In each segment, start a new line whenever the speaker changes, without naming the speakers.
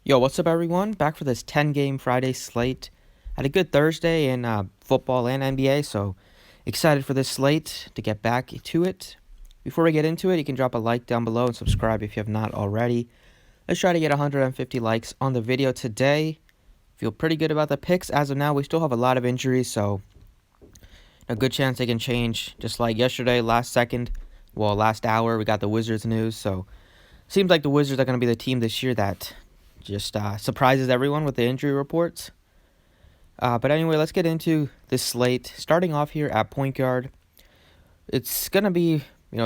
Yo, what's up, everyone? Back for this 10-game Friday slate. Had a good Thursday in football and NBA, so excited for this slate to get back to it. Before we get into it, you can drop a like down below and subscribe if you have not already. Let's try to get 150 likes on the video today. Feel pretty good about the picks. As of now, we still have a lot of injuries, so a good chance they can change. Just like yesterday, last hour, we got the Wizards news, so seems like the Wizards are going to be the team this year that just surprises everyone with the injury reports. But anyway, let's get into this slate. Starting off here at point guard, it's going to be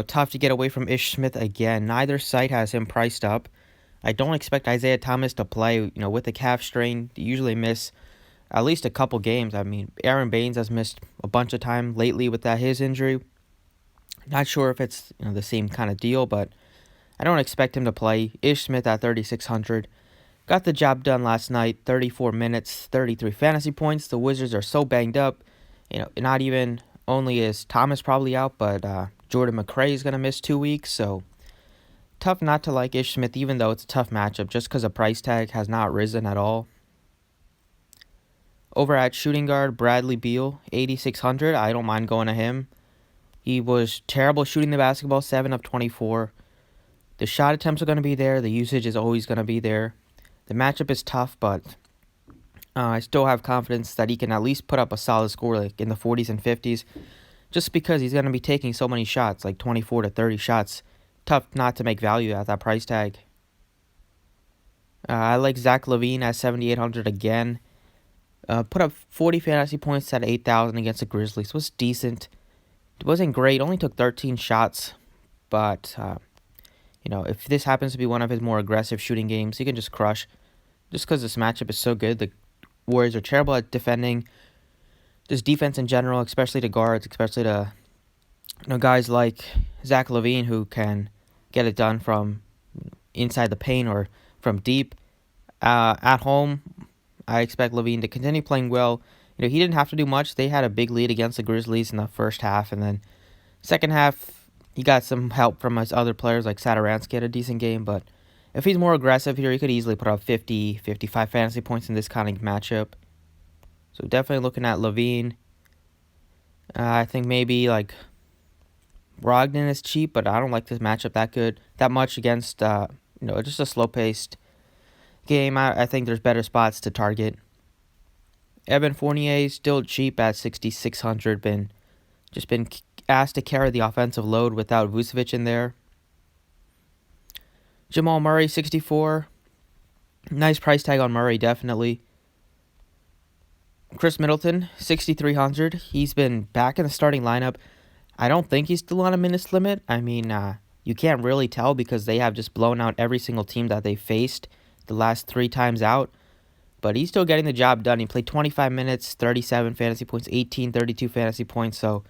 tough to get away from Ish Smith again. Neither site has him priced up. I don't expect Isaiah Thomas to play, with the calf strain. They usually miss at least a couple games. I mean, Aaron Baines has missed a bunch of time lately with his injury. Not sure if it's the same kind of deal, but I don't expect him to play. Ish Smith at 3,600. Got the job done last night, 34 minutes, 33 fantasy points. The Wizards are so banged up. Not even only is Thomas probably out, but Jordan McRae is going to miss 2 weeks. So tough not to like Ish Smith, even though it's a tough matchup, just because the price tag has not risen at all. Over at shooting guard, Bradley Beal, 8,600. I don't mind going to him. He was terrible shooting the basketball, 7 of 24. The shot attempts are going to be there. The usage is always going to be there. The matchup is tough, but I still have confidence that he can at least put up a solid score like in the 40s and 50s just because he's going to be taking so many shots, like 24 to 30 shots. Tough not to make value at that price tag. I like Zach LaVine at 7,800 again. Put up 40 fantasy points at 8,000 against the Grizzlies. Was decent. It wasn't great. Only took 13 shots, but if this happens to be one of his more aggressive shooting games, he can just crush. Just because this matchup is so good, the Warriors are terrible at defending. Just defense in general, especially to guards, especially to guys like Zach LaVine who can get it done from inside the paint or from deep. At home, I expect LaVine to continue playing well. He didn't have to do much. They had a big lead against the Grizzlies in the first half, and then second half, he got some help from his other players, like Satoransky had a decent game, but if he's more aggressive here, he could easily put up 50, 55 fantasy points in this kind of matchup. So definitely looking at LaVine. I think maybe like Brogdon is cheap, but I don't like this matchup that much against just a slow-paced game. I think there's better spots to target. Evan Fournier still cheap at 6,600. Been asked to carry the offensive load without Vucevic in there. Jamal Murray, 64. Nice price tag on Murray, definitely. Chris Middleton, 6,300. He's been back in the starting lineup. I don't think he's still on a minutes limit. I mean, you can't really tell because they have just blown out every single team that they faced the last 3 times out. But he's still getting the job done. He played 25 minutes, 37 fantasy points, 32 fantasy points. So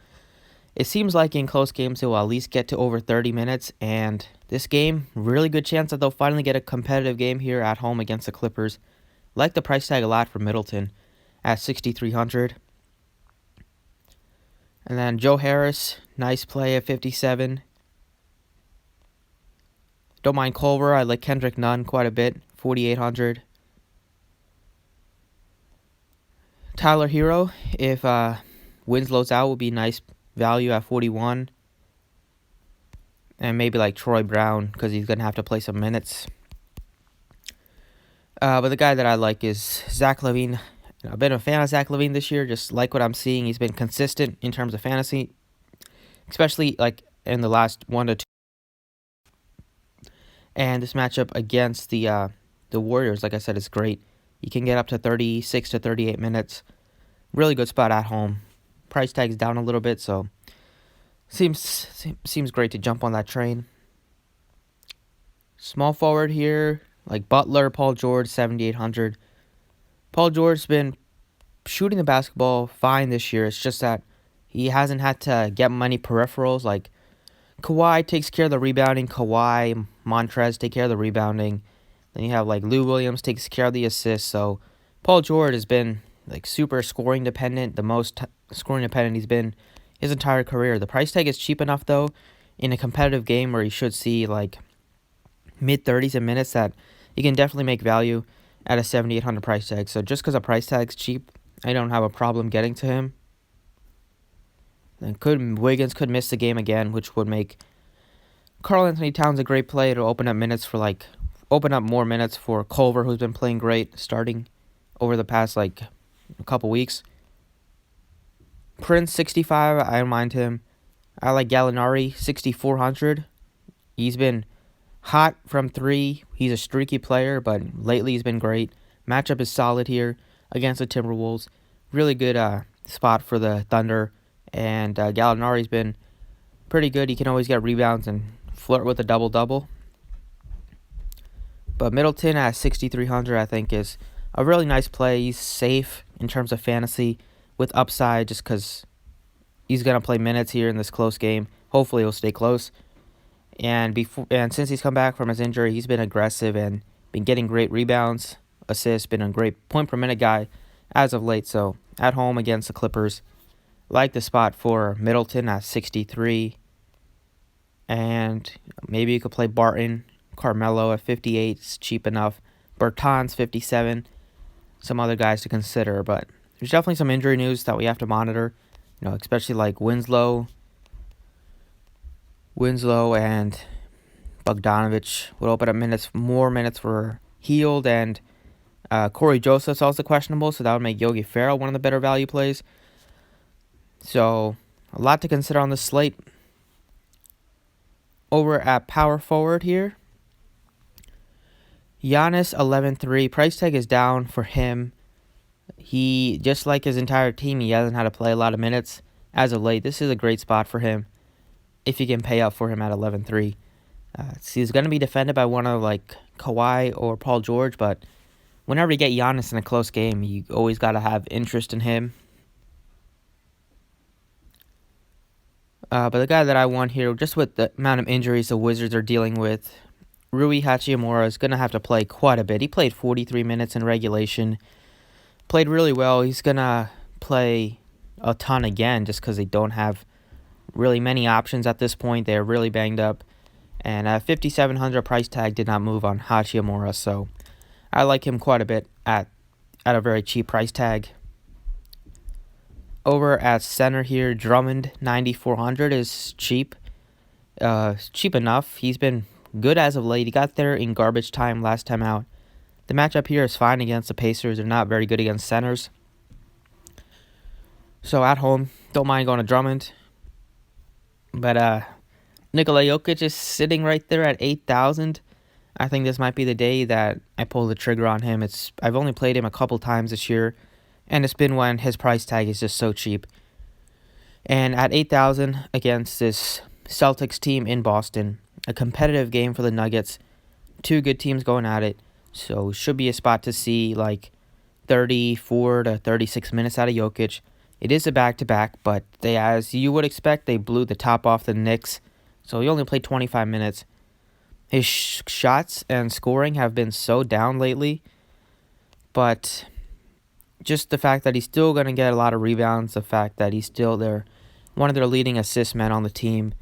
it seems like in close games he'll at least get to over 30 minutes, and this game, really good chance that they'll finally get a competitive game here at home against the Clippers. Like the price tag a lot for Middleton at 6,300. And then Joe Harris, nice play at 57. Don't mind Culver. I like Kendrick Nunn quite a bit, 4,800. Tyler Hero, if Winslow's out, would be nice value at 41. And maybe like Troy Brown because he's going to have to play some minutes. But the guy that I like is Zach LaVine. I've been a fan of Zach LaVine this year. Just like what I'm seeing. He's been consistent in terms of fantasy. Especially like in the last 1 to 2. And this matchup against the Warriors, like I said, is great. You can get up to 36 to 38 minutes. Really good spot at home. Price tag's down a little bit, so seems great to jump on that train. Small forward here, like Butler, Paul George, 7,800. Paul George's been shooting the basketball fine this year. It's just that he hasn't had to get many peripherals. Like Kawhi takes care of the rebounding. Kawhi, Montrez take care of the rebounding. Then you have like Lou Williams takes care of the assists. So Paul George has been like super scoring dependent, the most scoring dependent he's been his entire career. The price tag is cheap enough though in a competitive game where you should see like mid-30s in minutes that you can definitely make value. at a 7,800 price tag. So just because a price tag's cheap, I don't have a problem getting to him. And Wiggins could miss the game again, which would make Karl Anthony Towns a great play. It'll open up more minutes for Culver, who's been playing great starting over the past a couple weeks. Prince 65, I don't mind him. I like Gallinari 6,400. He's been hot from 3. He's a streaky player, but lately he's been great. Matchup is solid here against the Timberwolves. Really good spot for the Thunder. And Gallinari's been pretty good. He can always get rebounds and flirt with a double-double. But Middleton at 6,300 I think is a really nice play. He's safe in terms of fantasy with upside just because he's going to play minutes here in this close game. Hopefully he'll stay close. And since he's come back from his injury, he's been aggressive and been getting great rebounds, assists, been a great point per minute guy as of late. So at home against the Clippers, like the spot for Middleton at 63. And maybe you could play Barton, Carmelo at 58. It's cheap enough. Bertans 57. Some other guys to consider, but there's definitely some injury news that we have to monitor. Especially like Winslow and Bogdanovich would open up more minutes for Hield, and Corey Joseph's also questionable, so that would make Yogi Ferrell one of the better value plays. So a lot to consider on this slate. Over at power forward here, Giannis 11-3. Price tag is down for him. He, just like his entire team, he hasn't had to play a lot of minutes as of late. This is a great spot for him if you can pay up for him at 11-3. He's going to be defended by one of Kawhi or Paul George, but whenever you get Giannis in a close game, you always got to have interest in him. But the guy that I want here, just with the amount of injuries the Wizards are dealing with, Rui Hachimura is going to have to play quite a bit. He played 43 minutes in regulation. Played really well. He's going to play a ton again just because they don't have really many options at this point. They're really banged up. And 5,700 price tag did not move on Hachimura, so I like him quite a bit at a very cheap price tag. Over at center here, Drummond 9,400 is cheap. Cheap enough. He's been good as of late. He got there in garbage time last time out. The matchup here is fine against the Pacers. They're not very good against centers. So at home, don't mind going to Drummond. But Nikola Jokic is sitting right there at 8,000. I think this might be the day that I pull the trigger on him. I've only played him a couple times this year, and it's been when his price tag is just so cheap. And at 8,000 against this Celtics team in Boston, a competitive game for the Nuggets. Two good teams going at it. So should be a spot to see 34 to 36 minutes out of Jokic. It is a back-to-back, but as you would expect, they blew the top off the Knicks. So he only played 25 minutes. His shots and scoring have been so down lately. But just the fact that he's still going to get a lot of rebounds, the fact that he's still one of their leading assist men on the team.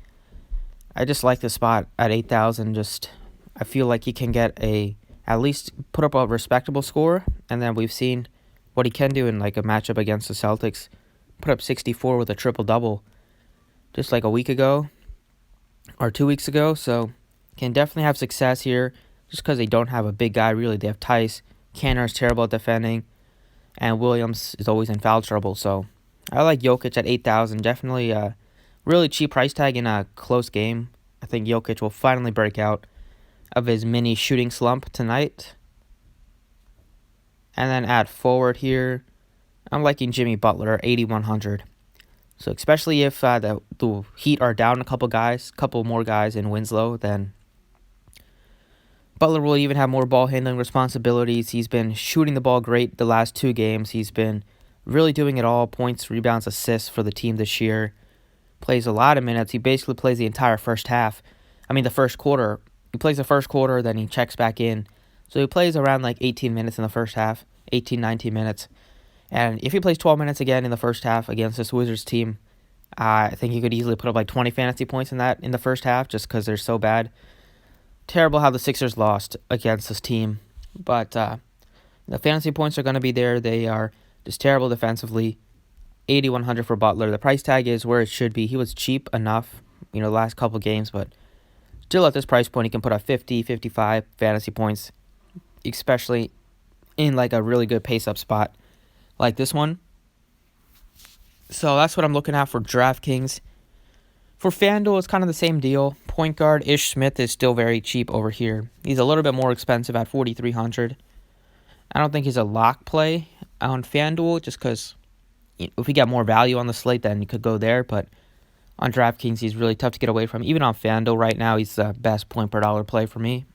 I just like the spot at 8,000. I feel like he can at least put up a respectable score, and then we've seen what he can do in a matchup against the Celtics. Put up 64 with a triple-double just a week ago or 2 weeks ago, so can definitely have success here just because they don't have a big guy, really. They have Tice. Kanter is terrible at defending, and Williams is always in foul trouble, so I like Jokic at 8,000. Definitely a really cheap price tag in a close game. I think Jokic will finally break out of his mini shooting slump tonight. And then at forward here, I'm liking Jimmy Butler, 8,100. So especially if the Heat are down a couple more guys in Winslow, then Butler will even have more ball handling responsibilities. He's been shooting the ball great the last 2 games. He's been really doing it all, points, rebounds, assists for the team this year. Plays a lot of minutes. He basically plays the entire first quarter. He plays the first quarter, then he checks back in. So he plays around 18 minutes in the first half, 18, 19 minutes. And if he plays 12 minutes again in the first half against this Wizards team, I think he could easily put up 20 fantasy points in the first half just because they're so bad. Terrible how the Sixers lost against this team. But The fantasy points are going to be there. They are just terrible defensively. 8,100 for Butler. The price tag is where it should be. He was cheap enough, the last couple games, but still at this price point, he can put up 50, 55 fantasy points, especially in like a really good pace up spot like this one. So that's what I'm looking at for DraftKings. For Fanduel, it's kind of the same deal. Point guard Ish Smith is still very cheap over here. He's a little bit more expensive at 4,300. I don't think he's a lock play on Fanduel just because if we got more value on the slate, then you could go there. But on DraftKings, he's really tough to get away from. Even on Fanduel right now, he's the best point per dollar play for me.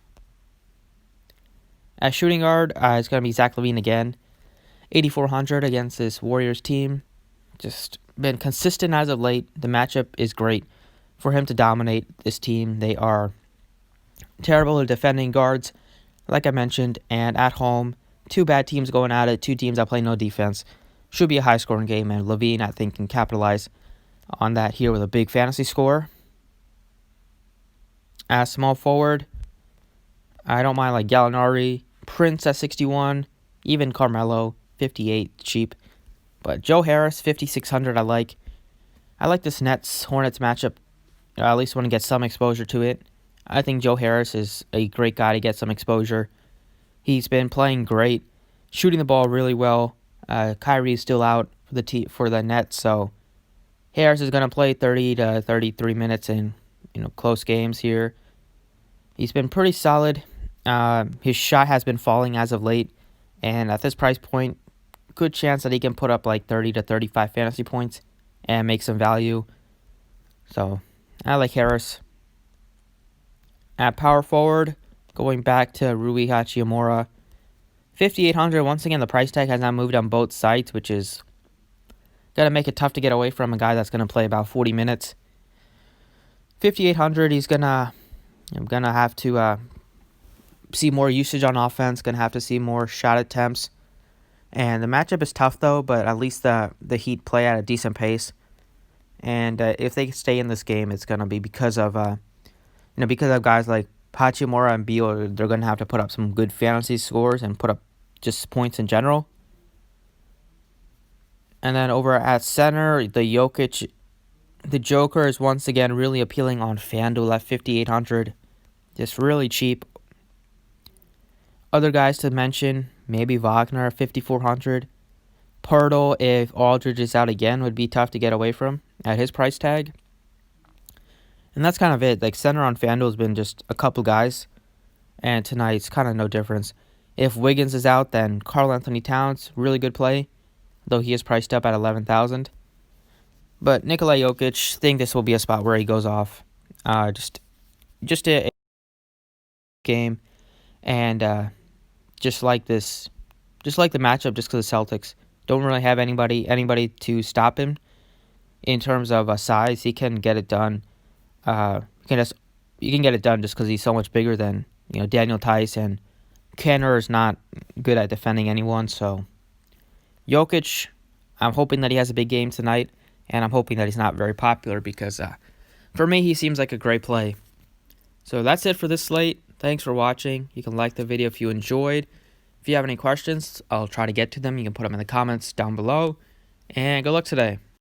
At shooting guard, it's going to be Zach LaVine again. 8,400 against this Warriors team. Just been consistent as of late. The matchup is great for him to dominate this team. They are terrible at defending guards, like I mentioned, and at home, two bad teams going at it, two teams that play no defense. Should be a high-scoring game, and LaVine, I think, can capitalize on that here with a big fantasy score. As small forward, I don't mind like Gallinari, Prince at 61, even Carmelo, 58, cheap. But Joe Harris, 5,600, I like. I like this Nets-Hornets matchup. I at least want to get some exposure to it. I think Joe Harris is a great guy to get some exposure. He's been playing great, shooting the ball really well. Kyrie's still out for the Nets, so Harris is going to play 30 to 33 minutes in close games here. He's been pretty solid. His shot has been falling as of late, and at this price point, good chance that he can put up like 30 to 35 fantasy points and make some value. So I like Harris. At power forward, going back to Rui Hachimura, 5,800. Once again, the price tag has not moved on both sides, which is going to make it tough to get away from a guy that's going to play about 40 minutes. 5,800, I'm going to have to see more usage on offense, going to have to see more shot attempts. And the matchup is tough, though, but at least the Heat play at a decent pace. And if they stay in this game, it's going to be because of guys like Hachimura and Beal. They're going to have to put up some good fantasy scores and put up just points in general. And then over at center, the Joker is once again really appealing on FanDuel at 5,800. Just really cheap. Other guys to mention, maybe Wagner at 5,400. Pirtle, if Aldridge is out again, would be tough to get away from at his price tag. And that's kind of it. Like center on FanDuel has been just a couple guys. And tonight's kind of no difference. If Wiggins is out, then Karl Anthony Towns, really good play. Though he is priced up at 11,000. But Nikola Jokic, think this will be a spot where he goes off. Just a game. And just like the matchup, just because the Celtics don't really have anybody to stop him in terms of size. He can get it done. You can get it done just because he's so much bigger than Daniel Tice, and Kenner is not good at defending anyone. So Jokic, I'm hoping that he has a big game tonight, and I'm hoping that he's not very popular because for me he seems like a great play. So that's it for this slate. Thanks for watching. You can like the video if you enjoyed. If you have any questions, I'll try to get to them. You can put them in the comments down below. And good luck today.